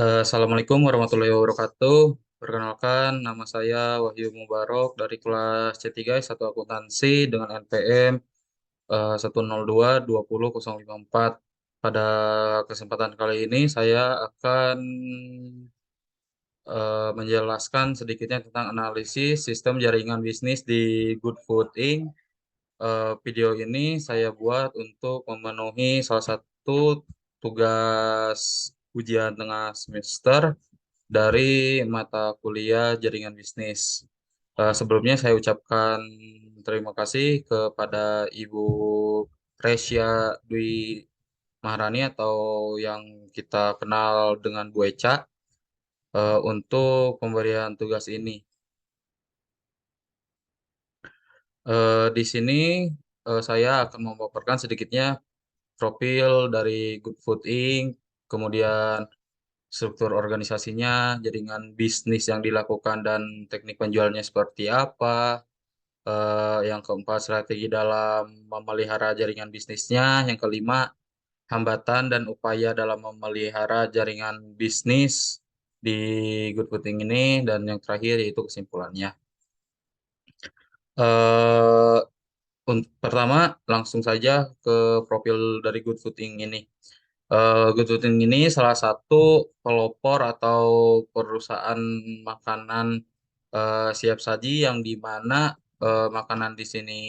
Assalamualaikum warahmatullahi wabarakatuh. Perkenalkan, nama saya Wahyu Mubarok dari kelas C3 S1 Akuntansi dengan NPM 1022054. Pada kesempatan kali ini saya akan menjelaskan sedikitnya tentang analisis sistem jaringan bisnis di GoodFood Inc. Video ini saya buat untuk memenuhi salah satu tugas ujian tengah semester dari mata kuliah jaringan bisnis. Sebelumnya saya ucapkan terima kasih kepada Ibu Resya Dwi Maharani atau yang kita kenal dengan Bu Eca untuk pemberian tugas ini. Di sini saya akan memaparkan sedikitnya profil dari GoodFood Inc., kemudian struktur organisasinya, jaringan bisnis yang dilakukan dan teknik penjualnya seperti apa. Yang keempat, strategi dalam memelihara jaringan bisnisnya. Yang kelima, hambatan dan upaya dalam memelihara jaringan bisnis di Goodfood Inc. ini. Dan yang terakhir yaitu kesimpulannya. Eh, Pertama, langsung saja ke profil dari Goodfood Inc. ini. Goodfood Inc. ini salah satu pelopor atau perusahaan makanan siap saji yang di mana makanan di sini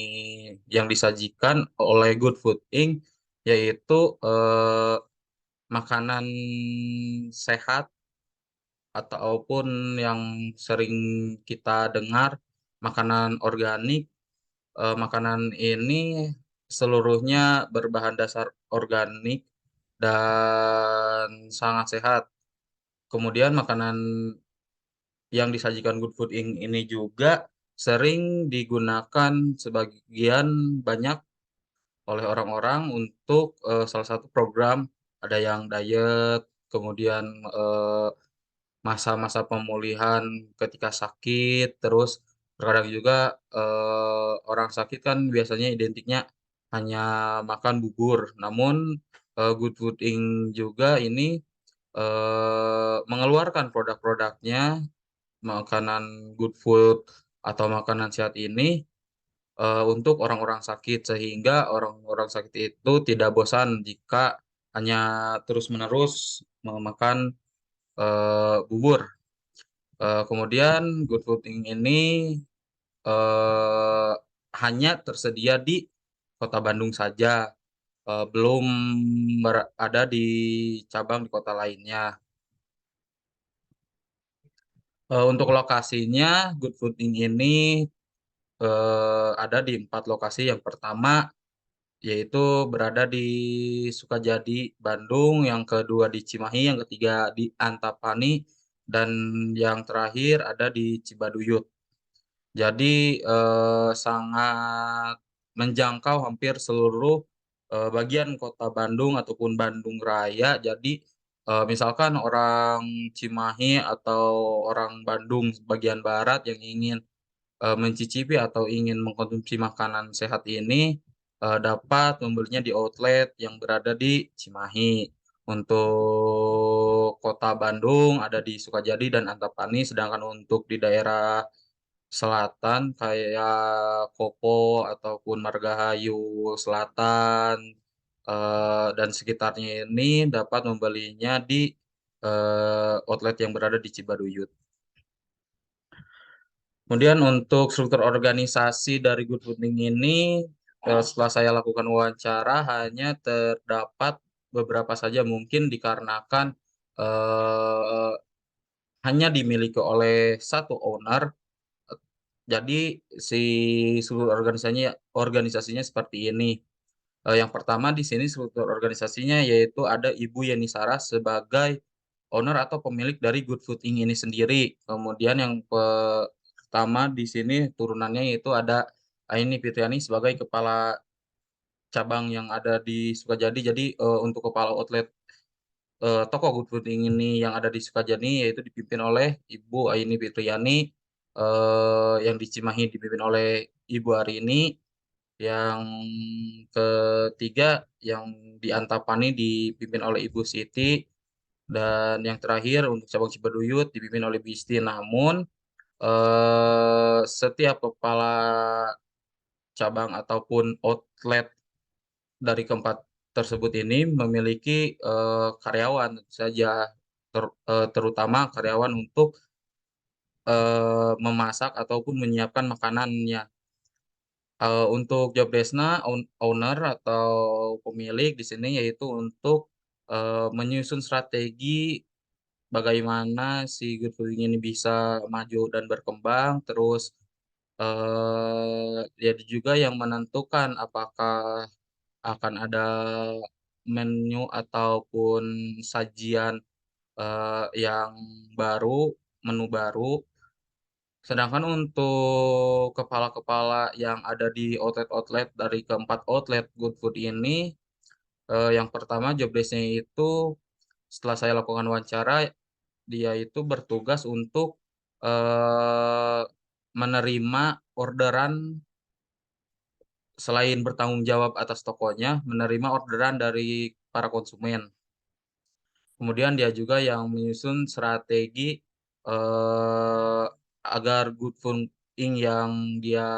yang disajikan oleh Goodfood Inc. yaitu makanan sehat ataupun yang sering kita dengar makanan organik. Makanan ini seluruhnya berbahan dasar organik dan sangat sehat. Kemudian makanan yang disajikan Good Food Inc. ini juga sering digunakan sebagian banyak oleh orang-orang untuk salah satu program, ada yang diet, kemudian eh, masa-masa pemulihan ketika sakit, terus terkadang juga orang sakit kan biasanya identiknya hanya makan bubur. Namun Good Food Inc. juga ini mengeluarkan produk-produknya makanan good food atau makanan sehat ini untuk orang-orang sakit sehingga orang-orang sakit itu tidak bosan jika hanya terus-menerus memakan bubur. Kemudian good food ini eh, hanya tersedia di Kota Bandung saja, belum ada di cabang di kota lainnya. Untuk lokasinya, Good Food Inc. ini ada di 4 lokasi. Yang pertama yaitu berada di Sukajadi, Bandung, yang kedua di Cimahi, yang ketiga di Antapani, dan yang terakhir ada di Cibaduyut. Jadi sangat menjangkau hampir seluruh bagian kota Bandung ataupun Bandung Raya. Jadi misalkan orang Cimahi atau orang Bandung bagian barat yang ingin mencicipi atau ingin mengkonsumsi makanan sehat ini dapat membelinya di outlet yang berada di Cimahi. Untuk kota Bandung ada di Sukajadi dan Antapani, sedangkan untuk di daerah selatan kayak Kopo ataupun Margahayu Selatan dan sekitarnya ini dapat membelinya di outlet yang berada di Cibaduyut. Kemudian untuk struktur organisasi dari Good Fooding ini, setelah saya lakukan wawancara, hanya terdapat beberapa saja mungkin dikarenakan eh, hanya dimiliki oleh satu owner. Jadi si seluruh organisasinya seperti ini. Yang pertama di sini struktur organisasinya yaitu ada Ibu Yeni Sarah sebagai owner atau pemilik dari Good Food Inc. ini sendiri. Kemudian yang pertama di sini turunannya yaitu ada Aini Fitriani sebagai kepala cabang yang ada di Sukajadi. Jadi untuk kepala outlet toko Good Food Inc. ini yang ada di Sukajadi yaitu dipimpin oleh Ibu Aini Fitriani, yang di Cimahi dipimpin oleh Ibu Arini, yang ketiga yang di Antapani dipimpin oleh Ibu Siti, Dan yang terakhir untuk cabang Cibaduyut dipimpin oleh Bisti, namun, setiap kepala cabang ataupun outlet dari keempat tersebut ini memiliki, karyawan tentu saja, terutama karyawan untuk, memasak ataupun menyiapkan makanannya. Untuk job desk-nya owner atau pemilik di sini yaitu untuk, menyusun strategi bagaimana si good fooding ini bisa maju dan berkembang, terus, dia juga yang menentukan apakah akan ada menu ataupun sajian, yang baru, menu baru. Sedangkan untuk kepala-kepala yang ada di outlet-outlet dari keempat outlet GoodFood ini, yang pertama job desk-nya itu setelah saya lakukan wawancara, dia itu bertugas untuk, eee, menerima orderan selain bertanggung jawab atas tokonya, menerima orderan dari para konsumen. Kemudian dia juga yang menyusun strategi, eee, agar good fooding yang dia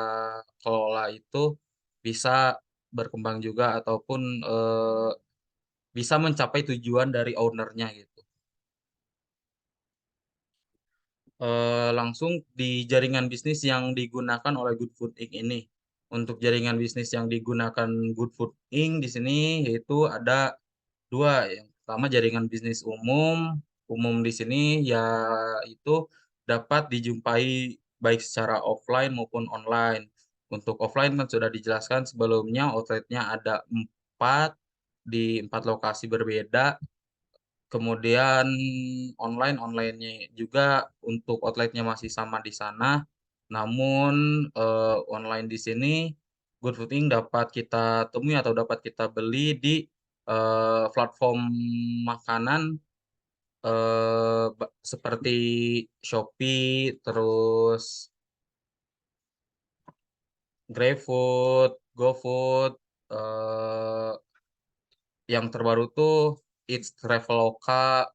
kelola itu bisa berkembang juga ataupun, bisa mencapai tujuan dari owner-nya gitu. Langsung di jaringan bisnis yang digunakan oleh Good Food Inc. ini. Untuk jaringan bisnis yang digunakan Good Food Inc. di sini yaitu ada 2, yang pertama jaringan bisnis umum. Umum di sini yaitu dapat dijumpai baik secara offline maupun online. Untuk offline kan sudah dijelaskan sebelumnya outlet-nya ada 4 di 4 lokasi berbeda. Kemudian online-nya juga untuk outlet-nya masih sama di sana, namun, online di sini Good Fooding dapat kita temui atau dapat kita beli di, platform makanan, seperti Shopee, terus GrabFood, GoFood, eee, yang terbaru tuh Eats Traveloka,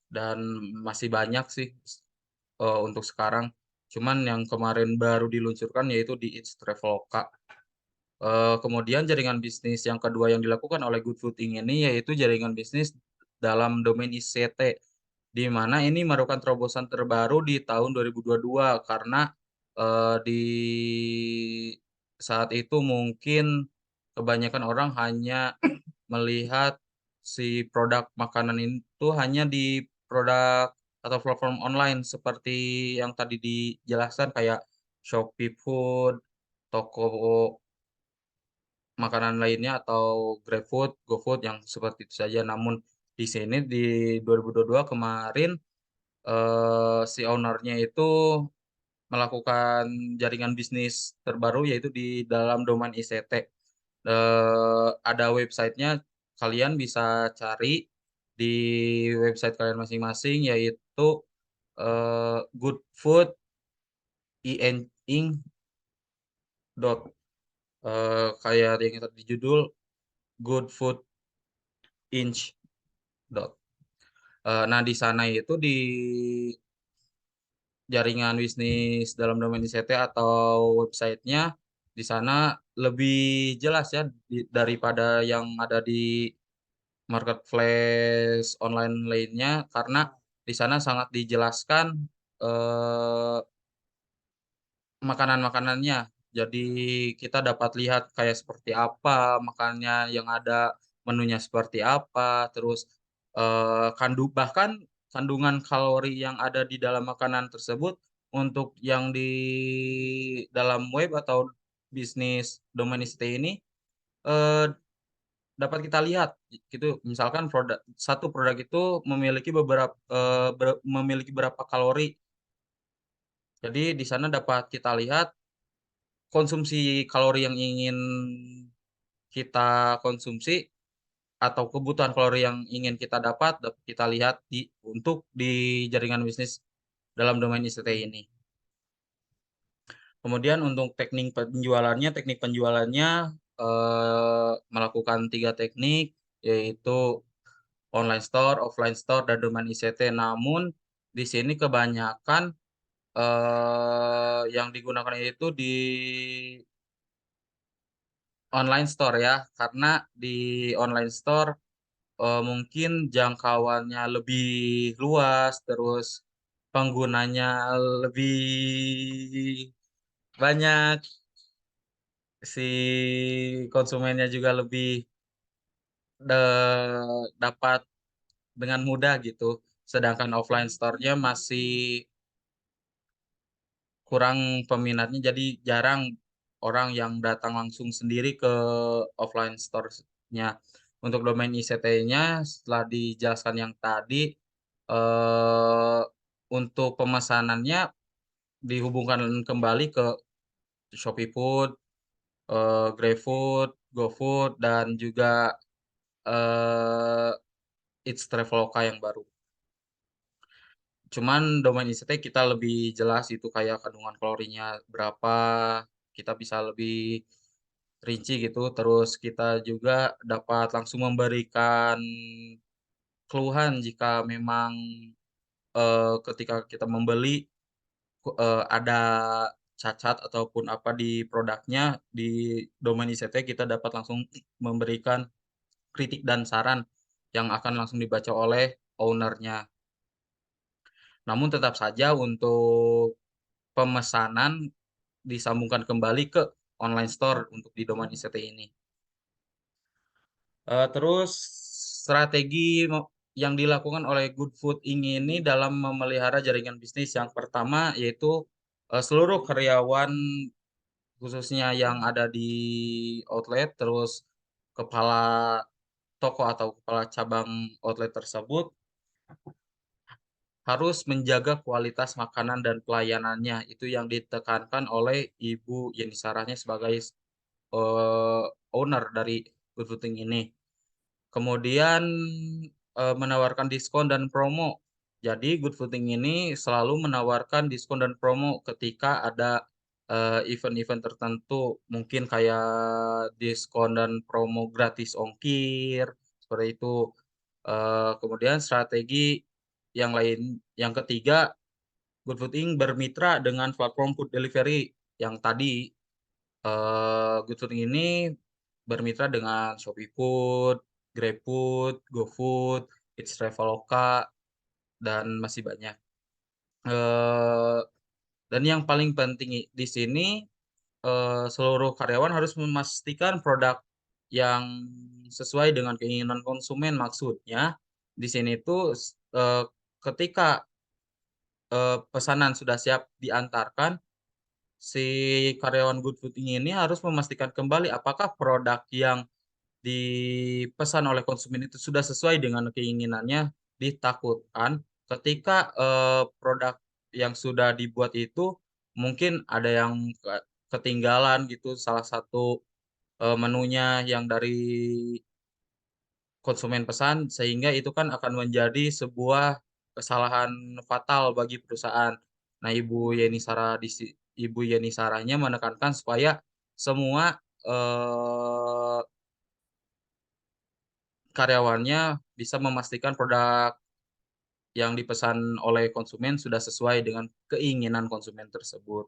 dan masih banyak sih. Untuk sekarang, cuman yang kemarin baru diluncurkan yaitu di Eats Traveloka. Kemudian jaringan bisnis yang kedua yang dilakukan oleh GoodFooding ini yaitu jaringan bisnis dalam domain ICT, di mana ini merupakan terobosan terbaru di tahun 2022 karena, di saat itu mungkin kebanyakan orang hanya melihat si produk makanan itu hanya di produk atau platform online seperti yang tadi dijelaskan kayak Shopee Food, toko makanan lainnya atau GrabFood, GoFood yang seperti itu saja. Namun di sini di 2022 kemarin, si owner-nya itu melakukan jaringan bisnis terbaru yaitu di dalam domain ICT. Ada websitenya, kalian bisa cari di website kalian masing-masing yaitu, goodfoodinc. Kayak yang tadi judul goodfoodinc. Nah di sana itu di jaringan bisnis dalam domain ICT atau websitenya, di sana lebih jelas ya daripada yang ada di marketplace online lainnya, karena di sana sangat dijelaskan, eee, makanan-makanannya. Jadi kita dapat lihat kayak seperti apa makanannya, yang ada menunya seperti apa, terus, bahkan kandungan kalori yang ada di dalam makanan tersebut untuk yang di dalam web atau bisnis domain ICT ini, eee, dapat kita lihat gitu. Misalkan satu produk itu memiliki berapa kalori. Jadi di sana dapat kita lihat konsumsi kalori yang ingin kita konsumsi atau kebutuhan kalori yang ingin kita dapat kita lihat di jaringan bisnis dalam domain ICT ini. Kemudian untuk teknik penjualannya, melakukan 3 teknik, yaitu online store, offline store, dan domain ICT. Namun di sini kebanyakan, yang digunakan itu di online store ya, karena di online store, mungkin jangkauannya lebih luas, terus penggunanya lebih banyak, si konsumennya juga lebih dapat dengan mudah gitu. Sedangkan offline store-nya masih kurang peminatnya, jadi jarang orang yang datang langsung sendiri ke offline store-nya. Untuk domain ICT-nya setelah dijelaskan yang tadi, eee, untuk pemesanannya dihubungkan kembali ke Shopee Food, GrabFood, GoFood, dan juga, eee, Eats Traveloka yang baru. Cuman domain ICT kita lebih jelas itu kayak kandungan kalorinya berapa, kita bisa lebih rinci gitu, terus kita juga dapat langsung memberikan keluhan jika memang, ketika kita membeli, ada cacat ataupun apa di produknya, di domain ICT kita dapat langsung memberikan kritik dan saran yang akan langsung dibaca oleh owner-nya. Namun tetap saja untuk pemesanan disambungkan kembali ke online store untuk di domain ICT ini. Terus strategi yang dilakukan oleh Good Food Inc. ini dalam memelihara jaringan bisnis, yang pertama yaitu, seluruh karyawan khususnya yang ada di outlet, terus kepala toko atau kepala cabang outlet tersebut harus menjaga kualitas makanan dan pelayanannya. Itu yang ditekankan oleh Ibu Yeni Sarahnya sebagai owner dari Good Food Inc. ini. Kemudian, menawarkan diskon dan promo. Jadi Good Food Inc. ini selalu menawarkan diskon dan promo ketika ada, event-event tertentu. Mungkin kayak diskon dan promo gratis ongkir, seperti itu. Kemudian strategi yang ketiga, Good Food Inc. bermitra dengan platform food delivery yang tadi. Goodfood ini bermitra dengan ShopeeFood, GrabFood, GoFood, Eats Traveloka, dan masih banyak. Eee, dan yang paling penting di sini, seluruh karyawan harus memastikan produk yang sesuai dengan keinginan konsumen. Maksudnya di sini tuh ketika, pesanan sudah siap diantarkan, si karyawan GoodFood ini harus memastikan kembali apakah produk yang dipesan oleh konsumen itu sudah sesuai dengan keinginannya. Ditakutkan ketika, produk yang sudah dibuat itu mungkin ada yang ketinggalan gitu salah satu, menunya yang dari konsumen pesan, sehingga itu kan akan menjadi sebuah kesalahan fatal bagi perusahaan. Nah, Ibu Yeni Sarahnya menekankan supaya semua, eee, karyawannya bisa memastikan produk yang dipesan oleh konsumen sudah sesuai dengan keinginan konsumen tersebut.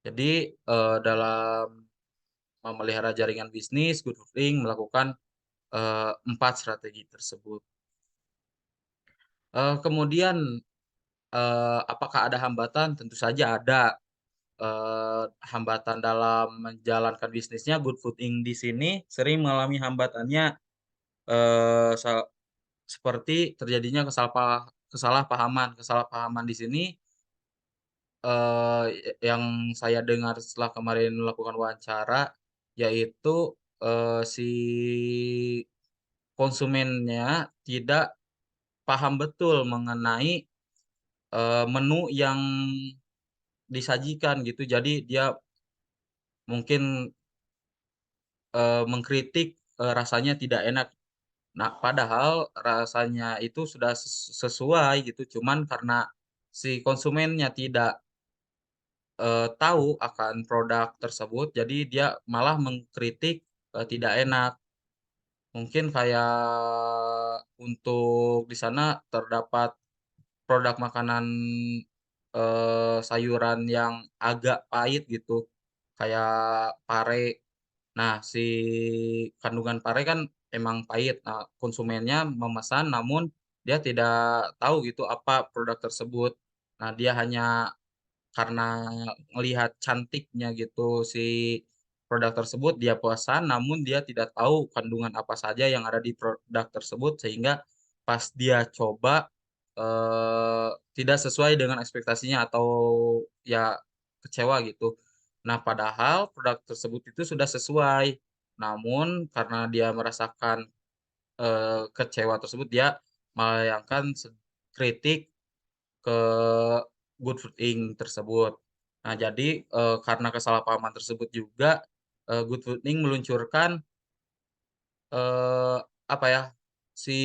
Jadi, dalam memelihara jaringan bisnis, Goodfooding melakukan, 4 strategi tersebut. Kemudian, apakah ada hambatan? Tentu saja ada, hambatan dalam menjalankan bisnisnya. Goodfooding di sini sering mengalami hambatannya, eee, se seperti terjadinya kesalahpahaman. Kesalahpahaman di sini, yang saya dengar setelah kemarin melakukan wawancara, yaitu, si konsumennya tidak paham betul mengenai, menu yang disajikan gitu. Jadi dia mungkin, mengkritik, rasanya tidak enak. Nah, padahal rasanya itu sudah sesuai gitu, cuman karena si konsumennya tidak tahu akan produk tersebut, jadi dia malah mengkritik, tidak enak. Mungkin kayak untuk di sana terdapat produk makanan, sayuran yang agak pahit gitu, kayak pare. Nah, si kandungan pare kan emang pahit. Nah, konsumennya memesan namun dia tidak tahu gitu apa produk tersebut. Nah, dia hanya karena melihat cantiknya gitu si produk tersebut, dia pesan namun dia tidak tahu kandungan apa saja yang ada di produk tersebut, sehingga pas dia coba, tidak sesuai dengan ekspektasinya atau ya kecewa gitu. Nah, padahal produk tersebut itu sudah sesuai, namun karena dia merasakan, kecewa tersebut, dia melayangkan kritik ke Good Food Inc. tersebut. Nah, jadi, karena kesalahpahaman tersebut juga, Good Food Inc. meluncurkan, eee, apa ya, si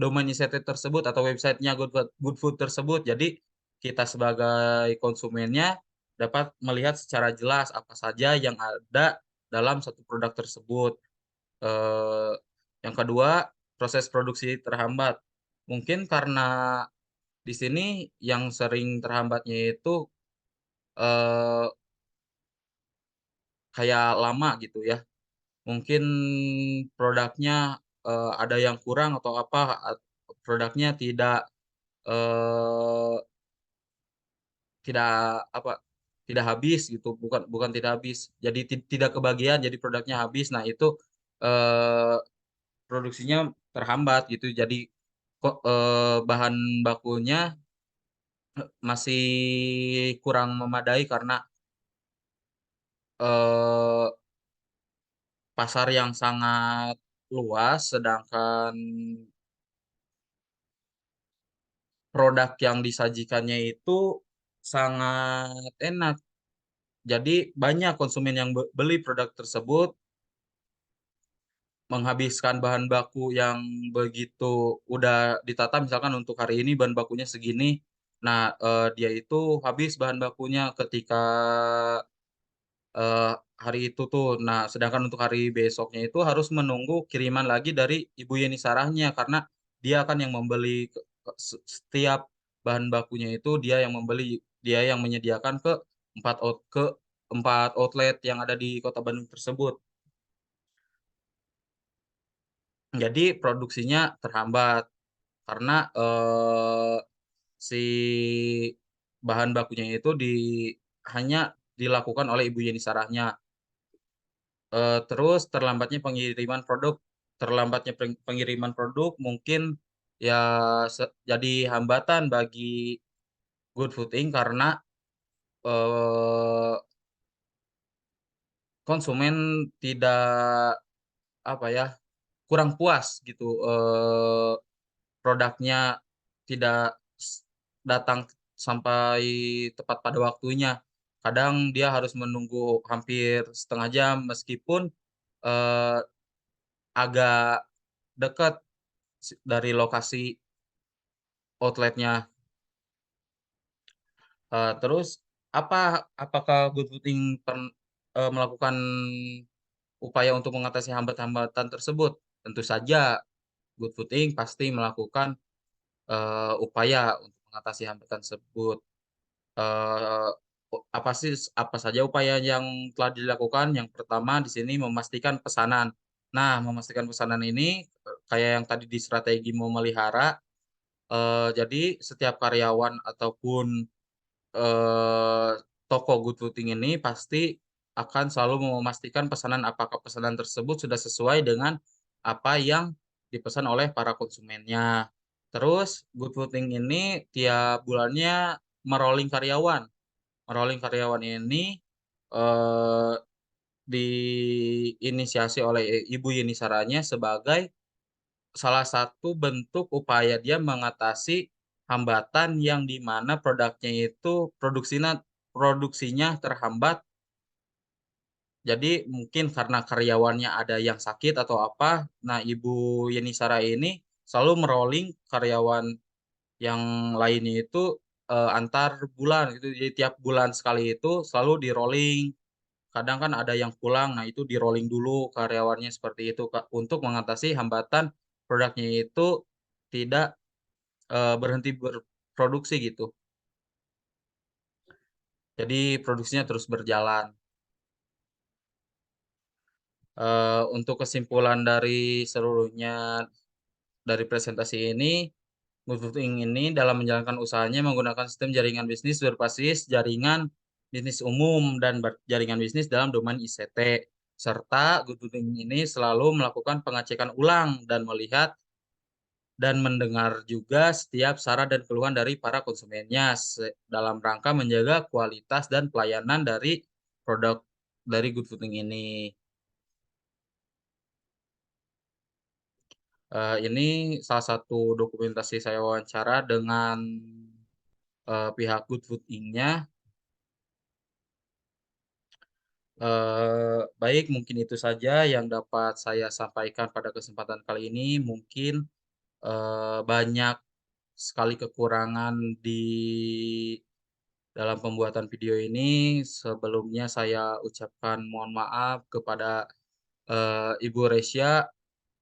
domain inisiatif tersebut atau websitenya GoodFood tersebut. Jadi, kita sebagai konsumennya dapat melihat secara jelas apa saja yang ada dalam satu produk tersebut. Eee, yang kedua, proses produksi terhambat. Mungkin karena di sini yang sering terhambatnya itu, eee, kayak lama gitu ya. Mungkin produknya, ada yang kurang atau apa, produknya eee, tidak apa, tidak habis gitu, bukan bukan tidak habis, jadi tidak kebagian, jadi produknya habis. Nah itu, eee, produksinya terhambat gitu, jadi kok, bahan bakunya masih kurang memadai karena, eee pasar yang sangat luas, sedangkan produk yang disajikannya itu sangat enak. Jadi banyak konsumen yang beli produk tersebut, menghabiskan bahan baku yang begitu udah ditata misalkan untuk hari ini bahan bakunya segini. Nah, dia itu habis bahan bakunya ketika hari itu tuh. Nah, sedangkan untuk hari besoknya itu harus menunggu kiriman lagi dari Ibu Yeni Sarahnya, karena dia kan yang membeli setiap bahan bakunya itu dia yang membeli, dia yang menyediakan ke 4 outlet yang ada di Kota Bandung tersebut. Jadi produksinya terhambat karena, si bahan bakunya itu hanya dilakukan oleh Ibu Yeni Sarahnya. Terus terlambatnya pengiriman produk mungkin ya jadi hambatan bagi Good Food Inc. karena, eee, konsumen tidak, apa ya, kurang puas gitu, produknya tidak datang sampai tepat pada waktunya. Kadang dia harus menunggu hampir setengah jam meskipun, eee, agak dekat dari lokasi outlet-nya. Terus apakah Good Fooding melakukan upaya untuk mengatasi hambatan tersebut? Tentu saja Good Fooding pasti melakukan, upaya untuk mengatasi hambatan tersebut. Eee, apa saja upaya yang telah dilakukan? Yang pertama di sini memastikan pesanan. Nah, memastikan pesanan ini, kayak yang tadi di strategi memelihara, jadi setiap karyawan ataupun Eee, toko Good Footing ini pasti akan selalu memastikan apakah pesanan tersebut sudah sesuai dengan apa yang dipesan oleh para konsumennya. Terus Good Footing ini tiap bulannya me-rolling karyawan. Me-rolling karyawan ini, eee, diinisiasi oleh Ibu Yeni Saranya sebagai salah satu bentuk upaya dia mengatasi hambatan yang di mana produknya itu produksinya terhambat. Jadi mungkin karena karyawannya ada yang sakit atau apa, nah Ibu Yeni Sara ini selalu me-rolling karyawan yang lainnya itu, antar bulan gitu. Jadi tiap bulan sekali itu selalu di-rolling kadang kan ada yang pulang, nah itu di-rolling dulu karyawannya seperti itu, Kak, untuk mengatasi hambatan produknya itu tidak, berhenti berproduksi gitu. Jadi produksinya terus berjalan. Untuk kesimpulan dari seluruhnya dari presentasi ini, Goodfooding ini dalam menjalankan usahanya menggunakan sistem jaringan bisnis berbasis jaringan bisnis umum dan jaringan bisnis dalam domain ICT, serta Goodfooding ini selalu melakukan pengecekan ulang dan melihat dan mendengar juga setiap saran dan keluhan dari para konsumennya dalam rangka menjaga kualitas dan pelayanan dari produk dari Goodfooding ini. Ini salah satu dokumentasi saya wawancara dengan, pihak Goodfood Inc.-nya, baik mungkin itu saja yang dapat saya sampaikan pada kesempatan kali ini. Mungkin, banyak sekali kekurangan di dalam pembuatan video ini. Sebelumnya saya ucapkan mohon maaf kepada, Ibu Resya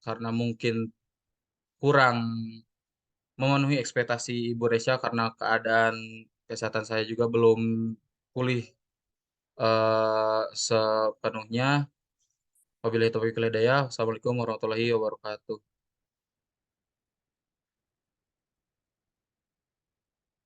karena mungkin kurang memenuhi ekspektasi Ibu Resya karena keadaan kesehatan saya juga belum pulih, sepenuhnya. Wabillahi taufiq wal hidayah. Wassalamualaikum warahmatullahi wabarakatuh.